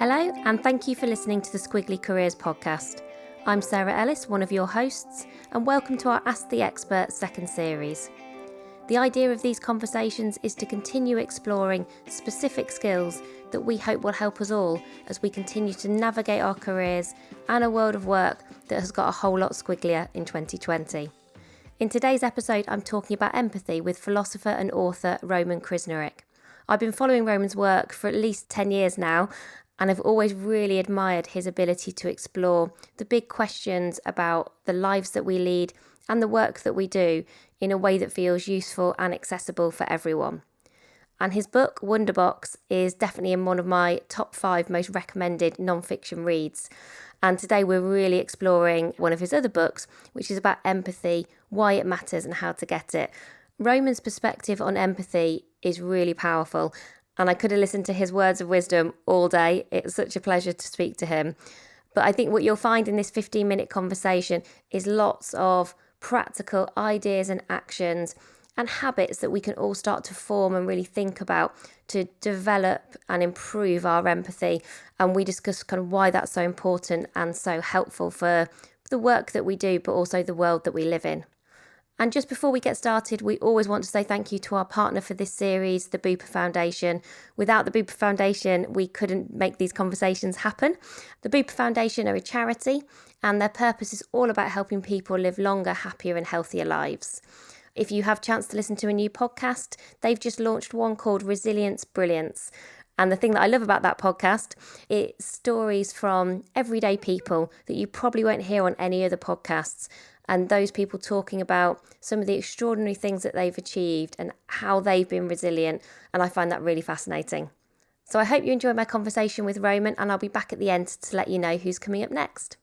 Hello, and thank you for listening to the Squiggly Careers podcast. I'm Sarah Ellis, one of your hosts, and welcome to our Ask the Expert second series. The idea of these conversations is to continue exploring specific skills that we hope will help us all as we continue to navigate our careers and a world of work that has got a whole lot squigglier in 2020. In today's episode, I'm talking about empathy with philosopher and author Roman Krznaric. I've been following Roman's work for at least 10 years now, and I've always really admired his ability to explore the big questions about the lives that we lead and the work that we do in a way that feels useful and accessible for everyone. And his book, Wonderbox, is definitely in one of my top 5 most recommended non-fiction reads. And today we're really exploring one of his other books, which is about empathy, why it matters and how to get it. Roman's perspective on empathy is really powerful, and I could have listened to his words of wisdom all day. It's such a pleasure to speak to him. But I think what you'll find in this 15-minute conversation is lots of practical ideas and actions and habits that we can all start to form and really think about to develop and improve our empathy. And we discuss kind of why that's so important and so helpful for the work that we do, but also the world that we live in. And just before we get started, we always want to say thank you to our partner for this series, the Bupa Foundation. Without the Bupa Foundation, we couldn't make these conversations happen. The Bupa Foundation are a charity, and their purpose is all about helping people live longer, happier and healthier lives. If you have a chance to listen to a new podcast, they've just launched one called Resilience Brilliance. And the thing that I love about that podcast, it's stories from everyday people that you probably won't hear on any other podcasts. And those people talking about some of the extraordinary things that they've achieved and how they've been resilient. And I find that really fascinating. So I hope you enjoyed my conversation with Roman, and I'll be back at the end to let you know who's coming up next.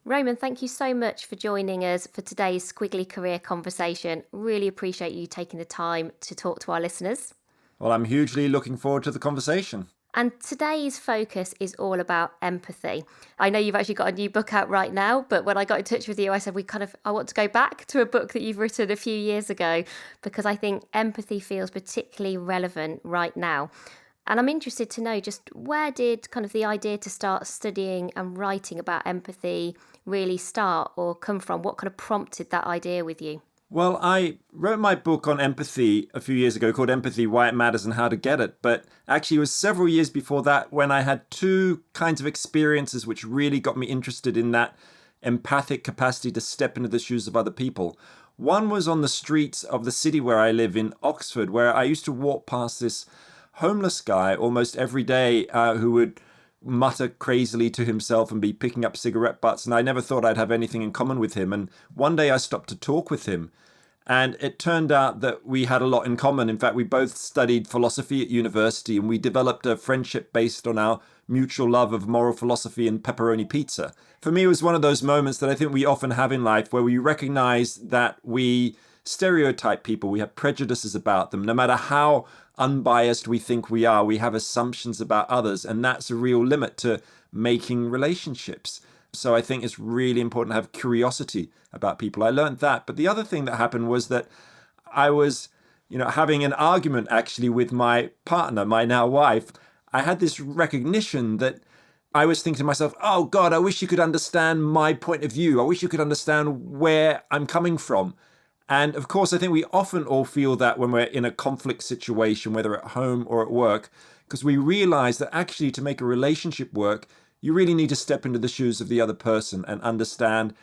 Roman, thank you so much for joining us for today's Squiggly Career conversation. Really appreciate you taking the time to talk to our listeners. Well, I'm hugely looking forward to the conversation. And today's focus is all about empathy. I know you've actually got a new book out right now, but when I got in touch with you, I said I want to go back to a book that you've written a few years ago, because I think empathy feels particularly relevant right now. And I'm interested to know just where did kind of the idea to start studying and writing about empathy really start or come from? What kind of prompted that idea with you? Well, I wrote my book on empathy a few years ago called Empathy, Why It Matters and How to Get It. But actually it was several years before that when I had 2 kinds of experiences which really got me interested in that empathic capacity to step into the shoes of other people. One was on the streets of the city where I live in Oxford, where I used to walk past this homeless guy almost every day who would mutter crazily to himself and be picking up cigarette butts. And I never thought I'd have anything in common with him. And one day I stopped to talk with him. And it turned out that we had a lot in common. In fact, we both studied philosophy at university, and we developed a friendship based on our mutual love of moral philosophy and pepperoni pizza. For me, it was one of those moments that I think we often have in life where we recognize that we stereotype people, we have prejudices about them. No matter how unbiased we think we are, we have assumptions about others, and that's a real limit to making relationships. So I think it's really important to have curiosity about people. I learned that. But the other thing that happened was that I was, having an argument actually with my partner, my now wife. I had this recognition that I was thinking to myself, oh God, I wish you could understand my point of view. I wish you could understand where I'm coming from. And of course, I think we often all feel that when we're in a conflict situation, whether at home or at work, because we realize that actually to make a relationship work, you really need to step into the shoes of the other person and understand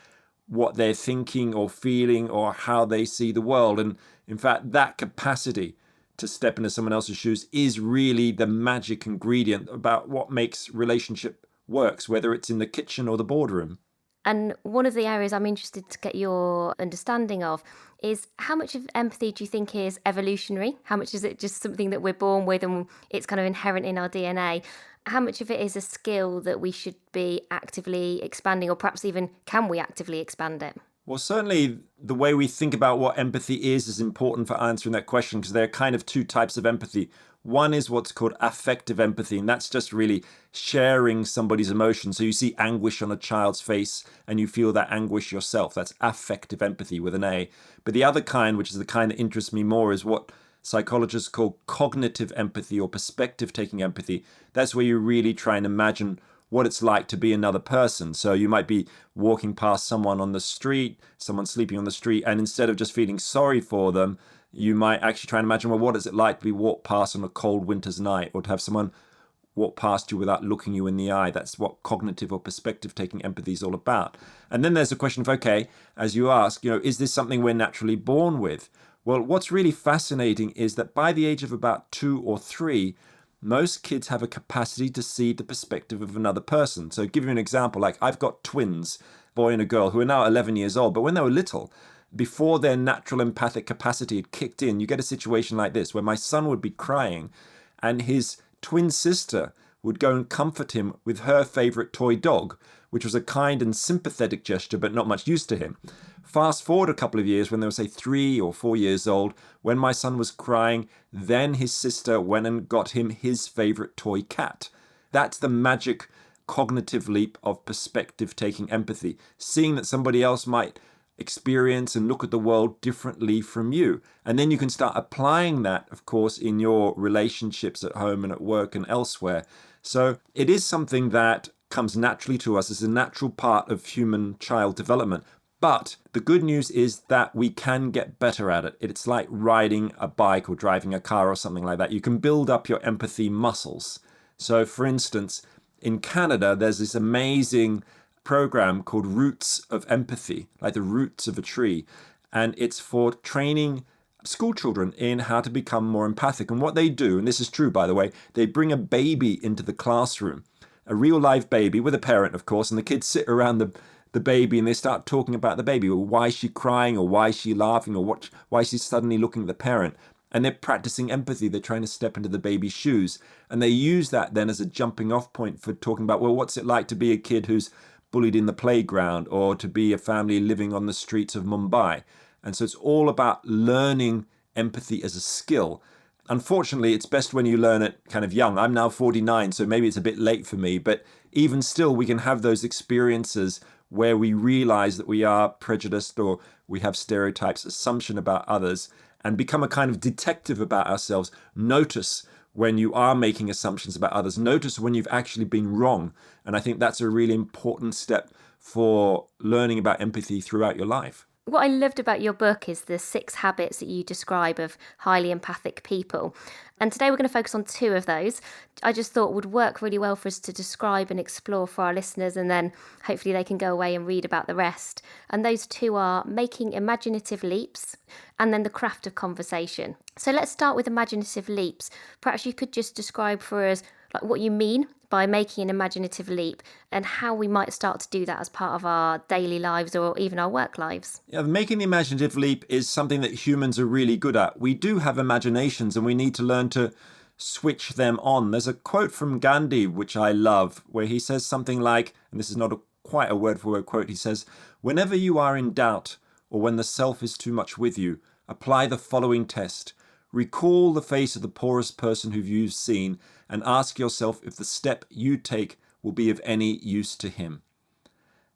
what they're thinking or feeling or how they see the world. And in fact, that capacity to step into someone else's shoes is really the magic ingredient about what makes relationship works, whether it's in the kitchen or the boardroom. And one of the areas I'm interested to get your understanding of is how much of empathy do you think is evolutionary? How much is it just something that we're born with and it's kind of inherent in our DNA? How much of it is a skill that we should be actively expanding, or perhaps even can we actively expand it? Well, certainly the way we think about what empathy is important for answering that question, because there are kind of two types of empathy. One is what's called affective empathy, and that's just really sharing somebody's emotion. So you see anguish on a child's face and you feel that anguish yourself. That's affective empathy with an A. But the other kind, which is the kind that interests me more, is what psychologists call cognitive empathy or perspective taking empathy. That's where you really try and imagine what it's like to be another person. So you might be walking past someone on the street, someone sleeping on the street, and instead of just feeling sorry for them, you might actually try and imagine, well, what is it like to be walked past on a cold winter's night, or to have someone walk past you without looking you in the eye? That's what cognitive or perspective taking empathy is all about. And then there's the question of, okay, as you ask, is this something we're naturally born with? Well, what's really fascinating is that by the age of about 2 or 3, most kids have a capacity to see the perspective of another person. So give you an example, like I've got twins, boy and a girl, who are now 11 years old, but when they were little, before their natural empathic capacity had kicked in, you get a situation like this, where my son would be crying and his twin sister would go and comfort him with her favorite toy dog, which was a kind and sympathetic gesture, but not much use to him. Fast forward a couple of years when they were, say, 3 or 4 years old, when my son was crying, then his sister went and got him his favorite toy cat. That's the magic cognitive leap of perspective-taking empathy, seeing that somebody else might experience and look at the world differently from you. And then you can start applying that, of course, in your relationships at home and at work and elsewhere. So it is something that comes naturally to us as a natural part of human child development. But the good news is that we can get better at it. It's like riding a bike or driving a car or something like that. You can build up your empathy muscles. So, for instance, in Canada, there's this amazing program called Roots of Empathy, like the roots of a tree. And it's for training school children in how to become more empathic. And what they do, and this is true, by the way, they bring a baby into the classroom, a real live baby with a parent, of course, and the kids sit around the baby and they start talking about the baby, or why is she crying, or why is she laughing, or why she's suddenly looking at the parent. And they're practicing empathy. They're trying to step into the baby's shoes. And they use that then as a jumping off point for talking about, well, what's it like to be a kid who's bullied in the playground, or to be a family living on the streets of Mumbai. And so it's all about learning empathy as a skill. Unfortunately, it's best when you learn it kind of young. I'm now 49, so maybe it's a bit late for me, but even still, we can have those experiences where we realize that we are prejudiced or we have stereotypes, assumption about others, and become a kind of detective about ourselves. Notice when you are making assumptions about others. Notice when you've actually been wrong. And I think that's a really important step for learning about empathy throughout your life. What I loved about your book is the 6 habits that you describe of highly empathic people. And today we're going to focus on 2 of those. I just thought would work really well for us to describe and explore for our listeners, and then hopefully they can go away and read about the rest. And those 2 are making imaginative leaps and then the craft of conversation. So let's start with imaginative leaps. Perhaps you could just describe for us like what you mean by making an imaginative leap and how we might start to do that as part of our daily lives or even our work lives. Yeah, making the imaginative leap is something that humans are really good at. We do have imaginations and we need to learn to switch them on. There's a quote from Gandhi, which I love, where he says something like, and this is not quite a word-for-word quote, he says, "Whenever you are in doubt or when the self is too much with you, apply the following test. Recall the face of the poorest person who you've seen and ask yourself if the step you take will be of any use to him."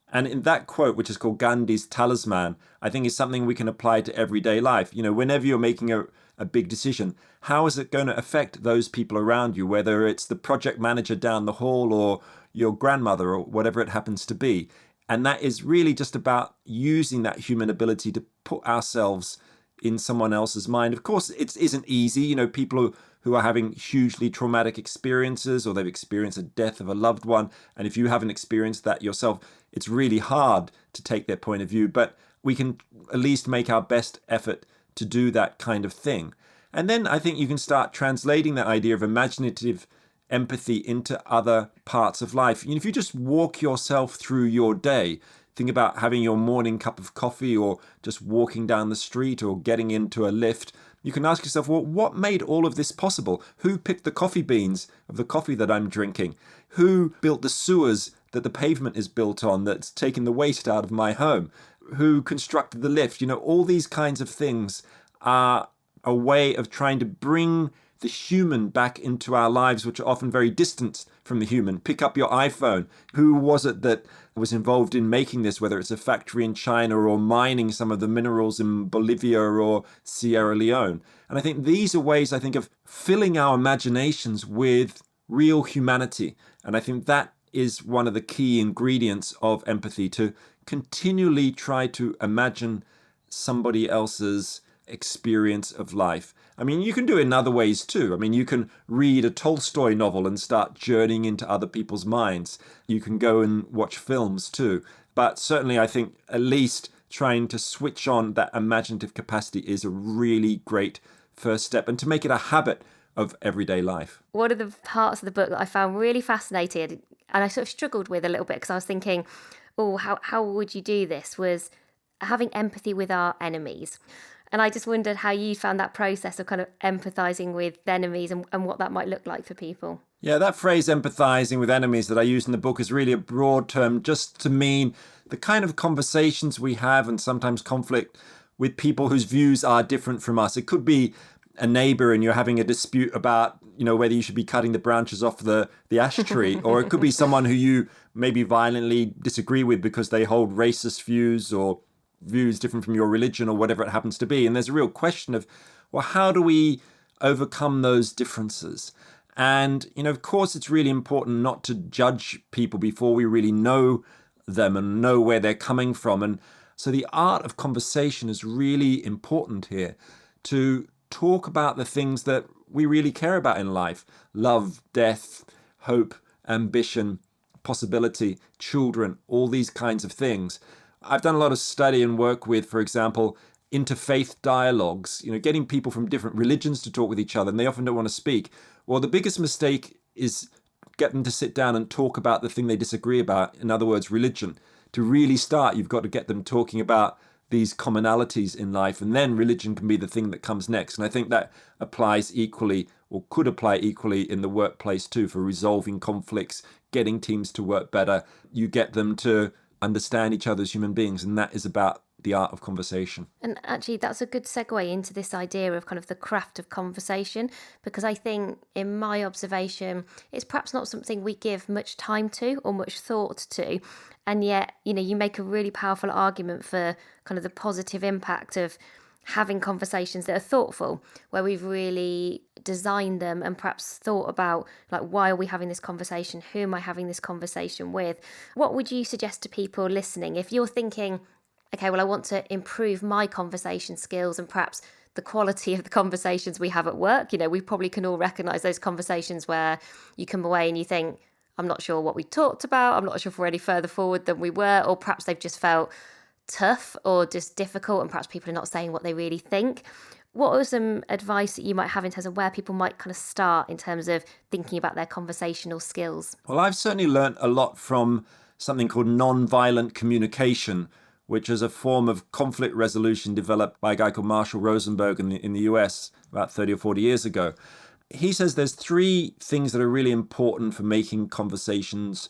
And in that quote, which is called Gandhi's talisman, I think is something we can apply to everyday life. Whenever you're making a big decision, how is it going to affect those people around you, whether it's the project manager down the hall or your grandmother or whatever it happens to be? And that is really just about using that human ability to put ourselves in someone else's mind. Of course, it isn't easy. People who are having hugely traumatic experiences, or they've experienced a death of a loved one, and if you haven't experienced that yourself, it's really hard to take their point of view. But we can at least make our best effort to do that kind of thing. And then I think you can start translating that idea of imaginative empathy into other parts of life. If you just walk yourself through your day, think about having your morning cup of coffee or just walking down the street or getting into a lift. You can ask yourself, well, what made all of this possible? Who picked the coffee beans of the coffee that I'm drinking? Who built the sewers that the pavement is built on that's taken the waste out of my home? who constructed the lift. All these kinds of things are a way of trying to bring the human back into our lives, which are often very distant from the human. Pick up your iPhone. Who was it that was involved in making this, whether it's a factory in China or mining some of the minerals in Bolivia or Sierra Leone? And I think these are ways, of filling our imaginations with real humanity. And I think that is one of the key ingredients of empathy, to continually try to imagine somebody else's experience of life. You can do it in other ways too. You can read a Tolstoy novel and start journeying into other people's minds. You can go and watch films too. But certainly I think at least trying to switch on that imaginative capacity is a really great first step, and to make it a habit of everyday life. One of the parts of the book that I found really fascinating, and I sort of struggled with a little bit because I was thinking, how would you do this, was having empathy with our enemies. And I just wondered how you found that process of kind of empathizing with enemies and what that might look like for people. Yeah, that phrase empathizing with enemies that I use in the book is really a broad term, just to mean the kind of conversations we have, and sometimes conflict, with people whose views are different from us. It could be a neighbor and you're having a dispute about, whether you should be cutting the branches off the ash tree, or it could be someone who you maybe violently disagree with because they hold racist views or views different from your religion or whatever it happens to be. And there's a real question of, well, how do we overcome those differences? And, of course, it's really important not to judge people before we really know them and know where they're coming from. And so the art of conversation is really important here, to talk about the things that we really care about in life: love, death, hope, ambition, possibility, children, all these kinds of things. I've done a lot of study and work with, for example, interfaith dialogues, getting people from different religions to talk with each other, and they often don't want to speak. Well, the biggest mistake is get them to sit down and talk about the thing they disagree about. In other words, religion. To really start, you've got to get them talking about these commonalities in life, and then religion can be the thing that comes next. And I think that applies equally, or could apply equally, in the workplace too, for resolving conflicts, getting teams to work better. You get them to understand each other as human beings, and that is about the art of conversation. And actually, that's a good segue into this idea of kind of the craft of conversation, because I think, in my observation, it's perhaps not something we give much time to or much thought to. And yet, you make a really powerful argument for kind of the positive impact of having conversations that are thoughtful, where we've really designed them and perhaps thought about, like, why are we having this conversation? Who am I having this conversation with? What would you suggest to people listening if you're thinking, okay, well, I want to improve my conversation skills and perhaps the quality of the conversations we have at work? We probably can all recognise those conversations where you come away and you think, I'm not sure what we talked about. I'm not sure if we're any further forward than we were, or perhaps they've just felt tough or just difficult, and perhaps people are not saying what they really think. What are some advice that you might have in terms of where people might kind of start in terms of thinking about their conversational skills? Well, I've certainly learnt a lot from something called non-violent communication, which is a form of conflict resolution developed by a guy called Marshall Rosenberg in the US about 30 or 40 years ago. He says there's 3 things that are really important for making conversations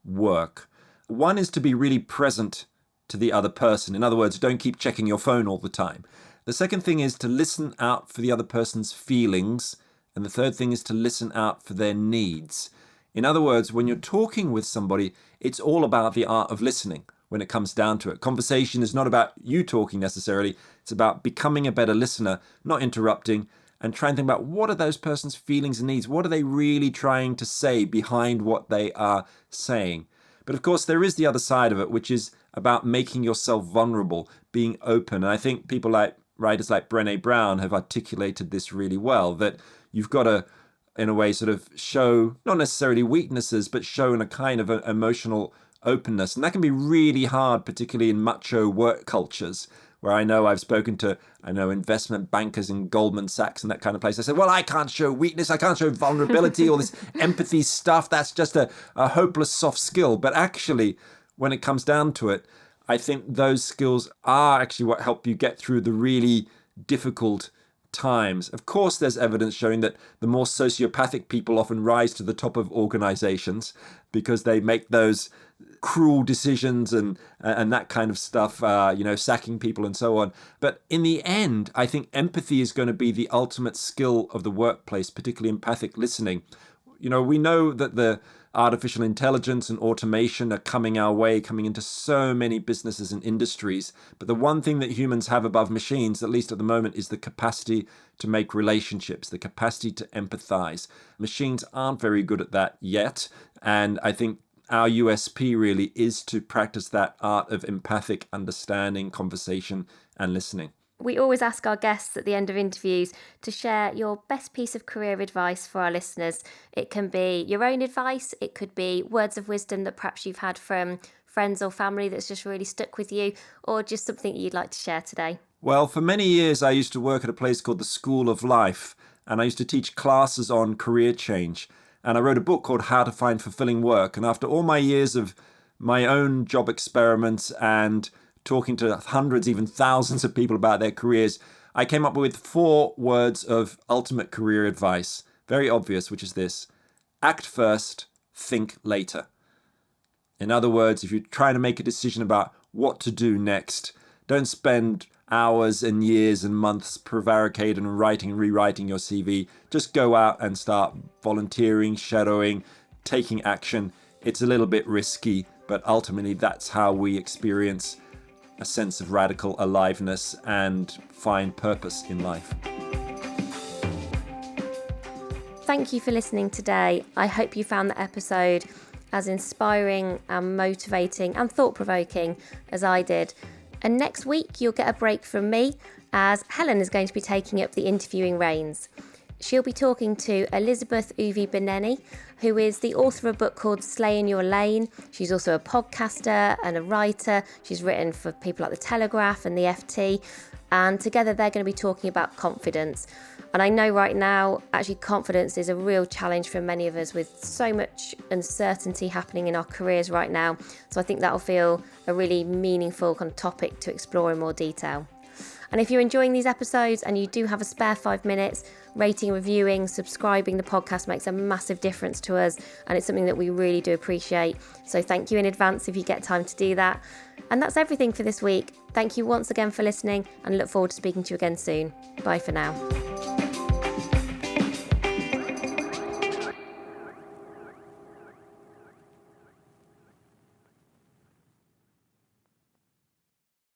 work. One is to be really present to the other person. In other words, don't keep checking your phone all the time. The second thing is to listen out for the other person's feelings. And the third thing is to listen out for their needs. In other words, when you're talking with somebody, it's all about the art of listening when it comes down to it. Conversation is not about you talking necessarily. It's about becoming a better listener, not interrupting, and try and think about, what are those person's feelings and needs? What are they really trying to say behind what they are saying? But of course, there is the other side of it, which is about making yourself vulnerable, being open. And I think people like writers like Brené Brown have articulated this really well, that you've got to, in a way, sort of show, not necessarily weaknesses, but show in a kind of emotional openness. And that can be really hard, particularly in macho work cultures, where I've spoken to, investment bankers in Goldman Sachs and that kind of place. I said, well, I can't show weakness. I can't show vulnerability, all this empathy stuff. That's just a hopeless soft skill. But actually, when it comes down to it, I think those skills are actually what help you get through the really difficult times. Of course, there's evidence showing that the more sociopathic people often rise to the top of organizations because they make those cruel decisions and that kind of stuff, sacking people and so on. But in the end, I think empathy is going to be the ultimate skill of the workplace, particularly empathic listening. We know that the artificial intelligence and automation are coming our way, coming into so many businesses and industries. But the one thing that humans have above machines, at least at the moment, is the capacity to make relationships, the capacity to empathize. Machines aren't very good at that yet. And I think our USP really is to practice that art of empathic understanding, conversation, and listening. We always ask our guests at the end of interviews to share your best piece of career advice for our listeners. It can be your own advice. It could be words of wisdom that perhaps you've had from friends or family that's just really stuck with you, or just something you'd like to share today. Well, for many years, I used to work at a place called the School of Life, and I used to teach classes on career change. And I wrote a book called How to Find Fulfilling Work. And after all my years of my own job experiments and talking to hundreds, even thousands of people about their careers, I came up with 4 words of ultimate career advice. Very obvious, which is this: act first, think later. In other words, if you're trying to make a decision about what to do next, don't spend hours and years and months prevaricating and writing and rewriting your CV. Just go out and start volunteering, shadowing, taking action. It's a little bit risky, but ultimately that's how we experience a sense of radical aliveness and find purpose in life. Thank you for listening today. I hope you found the episode as inspiring and motivating and thought-provoking as I did. And next week you'll get a break from me, as Helen is going to be taking up the interviewing reins. She'll be talking to Elizabeth Uvi-Beneni, who is the author of a book called Slay in Your Lane. She's also a podcaster and a writer. She's written for people like The Telegraph and the FT. And together they're going to be talking about confidence. And I know right now, actually, confidence is a real challenge for many of us with so much uncertainty happening in our careers right now. So I think that'll feel a really meaningful kind of topic to explore in more detail. And if you're enjoying these episodes and you do have a spare 5 minutes, rating, reviewing, subscribing the podcast makes a massive difference to us, and it's something that we really do appreciate. So thank you in advance if you get time to do that. And that's everything for this week. Thank you once again for listening, and look forward to speaking to you again soon. Bye for now.